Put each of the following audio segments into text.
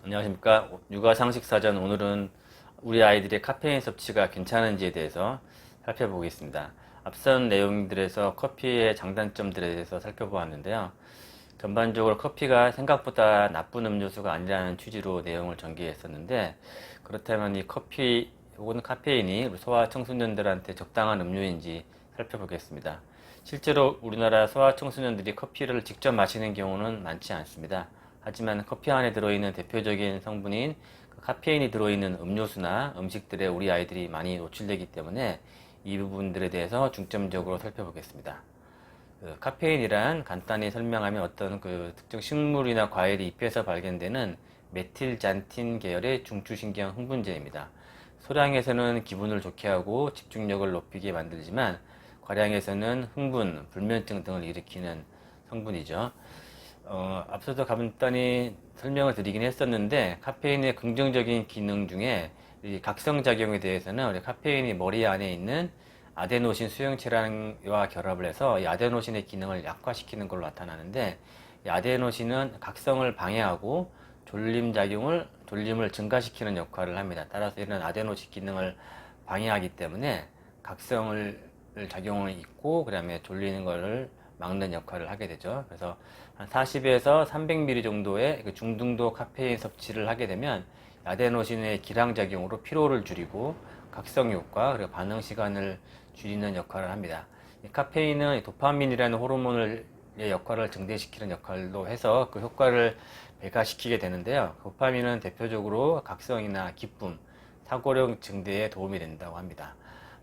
안녕하십니까. 육아상식사전. 오늘은 우리 아이들의 카페인 섭취가 괜찮은지에 대해서 살펴보겠습니다. 앞선 내용들에서 커피의 장단점들에 대해서 살펴보았는데요. 전반적으로 커피가 생각보다 나쁜 음료수가 아니라는 취지로 내용을 전개했었는데, 그렇다면 이 커피 혹은 카페인이 우리 소아 청소년들한테 적당한 음료인지 살펴보겠습니다. 실제로 우리나라 소아 청소년들이 커피를 직접 마시는 경우는 많지 않습니다. 하지만 커피 안에 들어있는 대표적인 성분인 카페인이 들어있는 음료수나 음식들에 우리 아이들이 많이 노출되기 때문에 이 부분들에 대해서 중점적으로 살펴보겠습니다. 카페인이란 간단히 설명하면 어떤 특정 식물이나 과일이 잎에서 발견되는 메틸잔틴 계열의 중추신경 흥분제입니다. 소량에서는 기분을 좋게 하고 집중력을 높이게 만들지만 과량에서는 흥분, 불면증 등을 일으키는 성분이죠. 앞서도 간단히 설명을 드리긴 했었는데, 카페인의 긍정적인 기능 중에 이 각성작용에 대해서는 우리 카페인이 머리 안에 있는 아데노신 수용체랑과 결합을 해서 이 아데노신의 기능을 약화시키는 걸로 나타나는데, 이 아데노신은 각성을 방해하고 졸림을 증가시키는 역할을 합니다. 따라서 이런 아데노신 기능을 방해하기 때문에 각성을 작용을 있고, 그 다음에 졸리는 것을 막는 역할을 하게 되죠. 그래서 한 40에서 300ml 정도의 중등도 카페인 섭취를 하게 되면 아데노신의 기량작용으로 피로를 줄이고 각성 효과 그리고 반응 시간을 줄이는 역할을 합니다. 이 카페인은 도파민이라는 호르몬의 역할을 증대시키는 역할도 해서 그 효과를 배가시키게 되는데요. 도파민은 대표적으로 각성이나 기쁨, 사고력 증대에 도움이 된다고 합니다.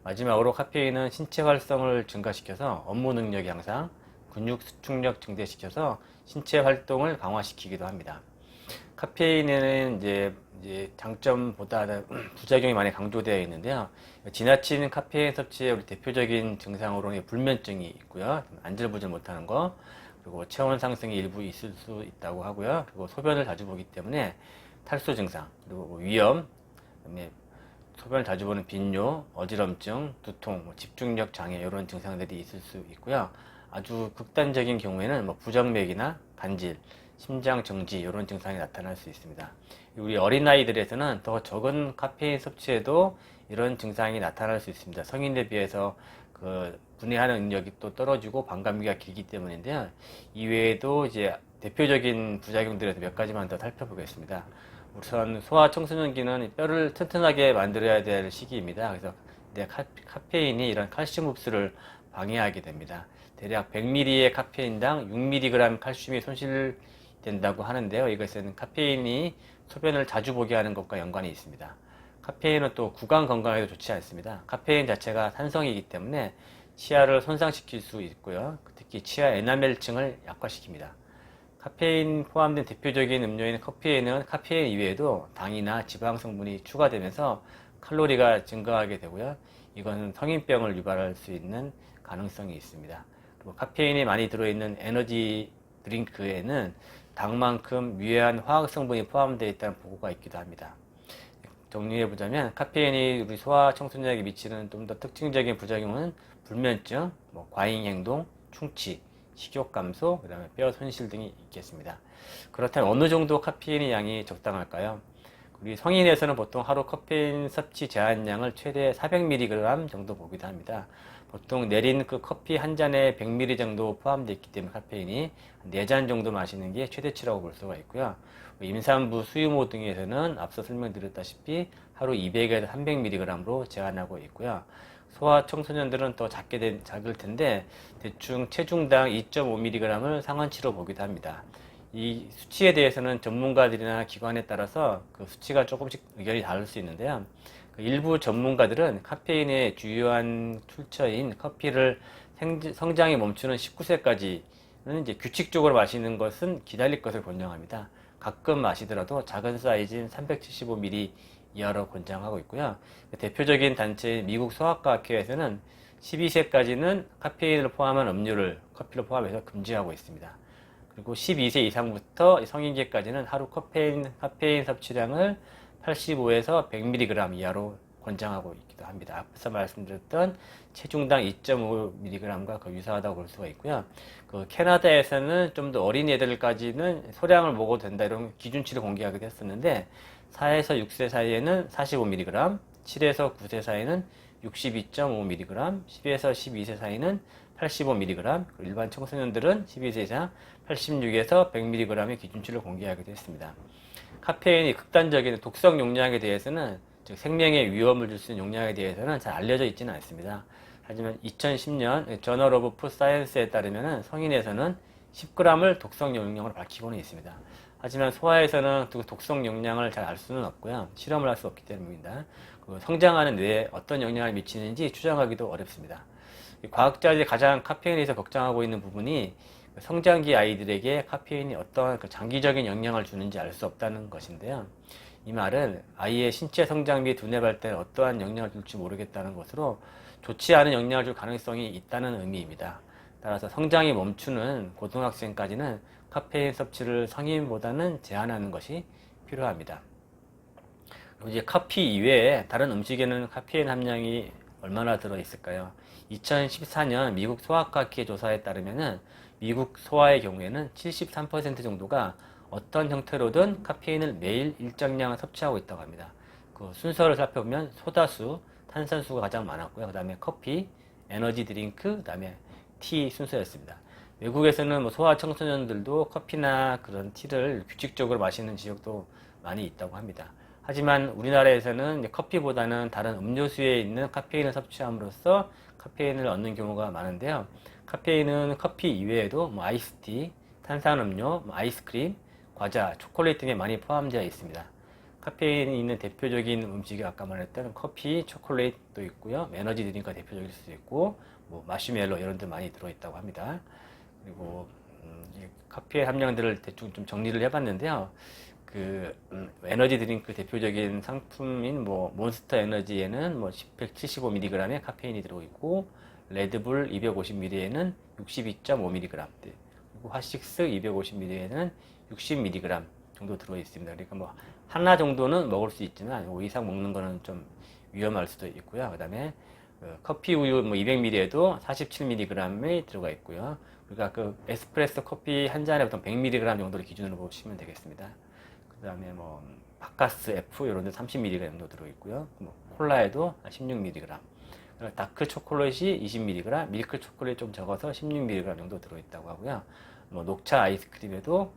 마지막으로 카페인은 신체 활성을 증가시켜서 업무 능력 향상, 근육 수축력 증대시켜서 신체 활동을 강화시키기도 합니다. 카페인에는 이제 장점보다는 부작용이 많이 강조되어 있는데요. 지나친 카페인 섭취의 우리 대표적인 증상으로는 불면증이 있고요. 안절부절 못하는 거, 그리고 체온 상승이 일부 있을 수 있다고 하고요. 그리고 소변을 자주 보기 때문에 탈수 증상, 그리고 위염, 그다음에 소변을 자주 보는 빈뇨, 어지럼증, 두통, 집중력 장애 이런 증상들이 있을 수 있고요. 아주 극단적인 경우에는 부정맥이나 간질, 심장 정지 이런 증상이 나타날 수 있습니다. 우리 어린아이들에서는 더 적은 카페인 섭취에도 이런 증상이 나타날 수 있습니다. 성인에 비해서 분해하는 능력이 또 떨어지고 반감기가 길기 때문인데요. 이외에도 이제 대표적인 부작용들에서 몇 가지만 더 살펴보겠습니다. 우선 소아 청소년기는 뼈를 튼튼하게 만들어야 될 시기입니다. 그래서 카페인이 이런 칼슘 흡수를 방해하게 됩니다. 대략 100ml의 카페인당 6mg 칼슘이 손실된다고 하는데요. 이것은 카페인이 소변을 자주 보게 하는 것과 연관이 있습니다. 카페인은 또 구강 건강에도 좋지 않습니다. 카페인 자체가 산성이기 때문에 치아를 손상시킬 수 있고요. 특히 치아 에나멜층을 약화시킵니다. 카페인 포함된 대표적인 음료인 커피에는 카페인 이외에도 당이나 지방 성분이 추가되면서 칼로리가 증가하게 되고요. 이것은 성인병을 유발할 수 있는 가능성이 있습니다. 그리고 카페인이 많이 들어있는 에너지 드링크에는 당만큼 유해한 화학 성분이 포함되어 있다는 보고가 있기도 합니다. 정리해보자면 카페인이 우리 소아 청소년에게 미치는 좀 더 특징적인 부작용은 불면증, 과잉 행동, 충치, 식욕 감소, 그 다음에 뼈 손실 등이 있겠습니다. 그렇다면 어느 정도 카페인의 양이 적당할까요? 우리 성인에서는 보통 하루 카페인 섭취 제한량을 최대 400mg 정도 보기도 합니다. 보통 내린 커피 한 잔에 100ml 정도 포함되어 있기 때문에 카페인이 4잔 정도 마시는 게 최대치라고 볼 수가 있고요. 임산부, 수유모 등에서는 앞서 설명드렸다시피 하루 200에서 300mg로 제한하고 있고요. 소아 청소년들은 더 작을 텐데 대충 체중당 2.5mg을 상한치로 보기도 합니다. 이 수치에 대해서는 전문가들이나 기관에 따라서 그 수치가 조금씩 의견이 다를 수 있는데요. 일부 전문가들은 카페인의 주요한 출처인 커피를 성장이 멈추는 19세까지는 이제 규칙적으로 마시는 것은 기다릴 것을 권장합니다. 가끔 마시더라도 작은 사이즈인 375ml 이하로 권장하고 있고요. 대표적인 단체인 미국 소아과학회에서는 12세까지는 카페인을 포함한 커피를 포함해서 금지하고 있습니다. 그리고 12세 이상부터 성인기까지는 하루 카페인 섭취량을 85에서 100mg 이하로 권장하고 있기도 합니다. 앞서 말씀드렸던 체중당 2.5mg과 그 유사하다고 볼 수가 있고요. 그 캐나다에서는 좀 더 어린 애들까지는 소량을 먹어도 된다 이런 기준치를 공개하기도 했었는데 4에서 6세 사이에는 45mg, 7에서 9세 사이에는 62.5mg, 10에서 12세 사이는 85mg, 일반 청소년들은 12세 이상 86에서 100mg의 기준치를 공개하기도 했습니다. 카페인이 극단적인 독성 용량에 대해서는, 즉 생명에 위험을 줄 수 있는 용량에 대해서는 잘 알려져 있지는 않습니다. 하지만 2010년 저널 오브 푸드 사이언스에 따르면 성인에서는 10g을 독성 용량으로 밝히고는 있습니다. 하지만 소아에서는 그 독성 용량을 잘 알 수는 없고요. 실험을 할 수 없기 때문입니다. 성장하는 뇌에 어떤 영향을 미치는지 추정하기도 어렵습니다. 과학자들이 가장 카페인에 대해서 걱정하고 있는 부분이 성장기 아이들에게 카페인이 어떤 장기적인 영향을 주는지 알 수 없다는 것인데요. 이 말은 아이의 신체 성장 및 두뇌 발달에 어떠한 영향을 줄지 모르겠다는 것으로 좋지 않은 영향을 줄 가능성이 있다는 의미입니다. 따라서 성장이 멈추는 고등학생까지는 카페인 섭취를 성인보다는 제한하는 것이 필요합니다. 이제 커피 이외에 다른 음식에는 카페인 함량이 얼마나 들어 있을까요? 2014년 미국 소아과학회 조사에 따르면 미국 소아의 경우에는 73% 정도가 어떤 형태로든 카페인을 매일 일정량을 섭취하고 있다고 합니다. 그 순서를 살펴보면 소다수, 탄산수가 가장 많았고요. 그 다음에 커피, 에너지 드링크, 그 다음에 티 순서였습니다. 외국에서는 뭐 소아 청소년들도 커피나 그런 티를 규칙적으로 마시는 지역도 많이 있다고 합니다. 하지만 우리나라에서는 커피보다는 다른 음료수에 있는 카페인을 섭취함으로써 카페인을 얻는 경우가 많은데요. 카페인은 커피 이외에도 뭐 아이스티, 탄산음료, 뭐 아이스크림, 과자, 초콜릿 등에 많이 포함되어 있습니다. 카페인이 있는 대표적인 음식이 아까 말했던 커피, 초콜릿도 있고요. 에너지 드링크가 대표적일 수도 있고, 뭐 마시멜로 이런 데 많이 들어있다고 합니다. 그리고 카페인 함량들을 대충 좀 정리를 해봤는데요. 에너지 드링크 대표적인 상품인 뭐 몬스터 에너지에는 뭐 175mg의 카페인이 들어있고, 레드불 250ml에는 62.5mg, 그리고 핫식스 250ml에는 60mg 정도 들어있습니다. 그러니까 뭐 하나 정도는 먹을 수 있지만 5 이상 먹는 거는 좀 위험할 수도 있고요. 그 다음에 커피 우유 뭐 200ml에도 47mg이 들어가 있고요. 그러니까 그 에스프레소 커피 한 잔에 보통 100mg 정도를 기준으로 보시면 되겠습니다. 그 다음에 뭐 바카스 F 이런 데 30mg 정도 들어있고요. 뭐 콜라에도 16mg, 다크 초콜릿이 20mg, 밀크 초콜릿 좀 적어서 16mg 정도 들어있다고 하고요. 뭐 녹차 아이스크림에도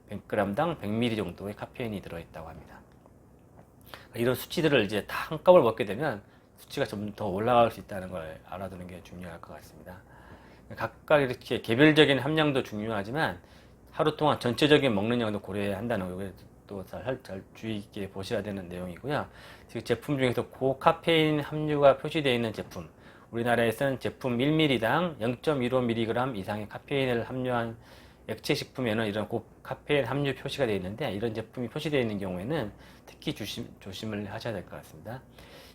100g당 100ml 정도의 카페인이 들어있다고 합니다. 이런 수치들을 이제 다 한꺼번에 먹게 되면 수치가 좀 더 올라갈 수 있다는 걸 알아두는 게 중요할 것 같습니다. 각각 이렇게 개별적인 함량도 중요하지만 하루 동안 전체적인 먹는 양도 고려해야 한다는 거, 또 잘 주의 있게 보셔야 되는 내용이고요. 지금 제품 중에서 고카페인 함유가 표시되어 있는 제품, 우리나라에서는 제품 1ml당 0.15mg 이상의 카페인을 함유한 액체 식품에는 이런 고카페인 함유 표시가 되어 있는데, 이런 제품이 표시되어 있는 경우에는 특히 조심을 하셔야 될 것 같습니다.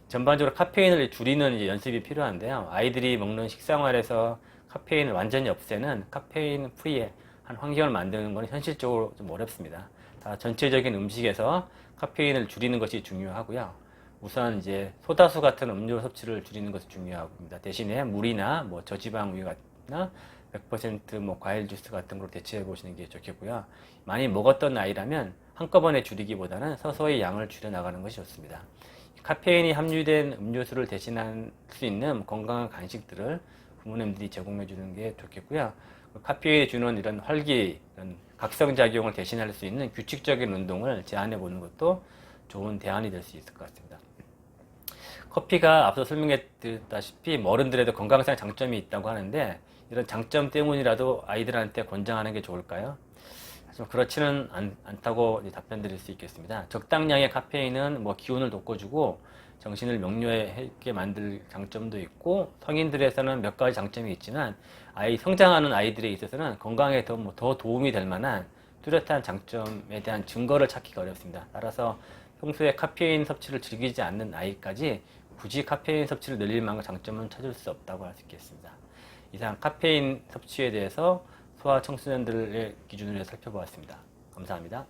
전반적으로 카페인을 줄이는 이제 연습이 필요한데요. 아이들이 먹는 식생활에서 카페인을 완전히 없애는 카페인 프리의 한 환경을 만드는 건 현실적으로 좀 어렵습니다. 다 전체적인 음식에서 카페인을 줄이는 것이 중요하고요. 우선 이제 소다수 같은 음료 섭취를 줄이는 것이 중요합니다. 대신에 물이나 뭐 저지방 우유나 100% 과일 주스 같은 걸로 대체해 보시는 게 좋겠고요. 많이 먹었던 아이라면 한꺼번에 줄이기보다는 서서히 양을 줄여 나가는 것이 좋습니다. 카페인이 함유된 음료수를 대신할 수 있는 건강한 간식들을 부모님들이 제공해 주는 게 좋겠고요. 카페인이 주는 이런 활기, 이런 각성작용을 대신할 수 있는 규칙적인 운동을 제한해 보는 것도 좋은 대안이 될 수 있을 것 같습니다. 커피가 앞서 설명해 드렸다시피 어른들에도 건강상 장점이 있다고 하는데, 이런 장점 때문이라도 아이들한테 권장하는 게 좋을까요? 좀 그렇지는 않다고 답변 드릴 수 있겠습니다. 적당량의 카페인은 뭐 기운을 돋궈주고 정신을 명료하게 만들 장점도 있고, 성인들에서는 몇 가지 장점이 있지만 성장하는 아이들에 있어서는 건강에 더 도움이 될 만한 뚜렷한 장점에 대한 증거를 찾기가 어렵습니다. 따라서 평소에 카페인 섭취를 즐기지 않는 아이까지 굳이 카페인 섭취를 늘릴 만한 장점은 찾을 수 없다고 할 수 있겠습니다. 이상 카페인 섭취에 대해서 소아 청소년들의 기준으로 살펴보았습니다. 감사합니다.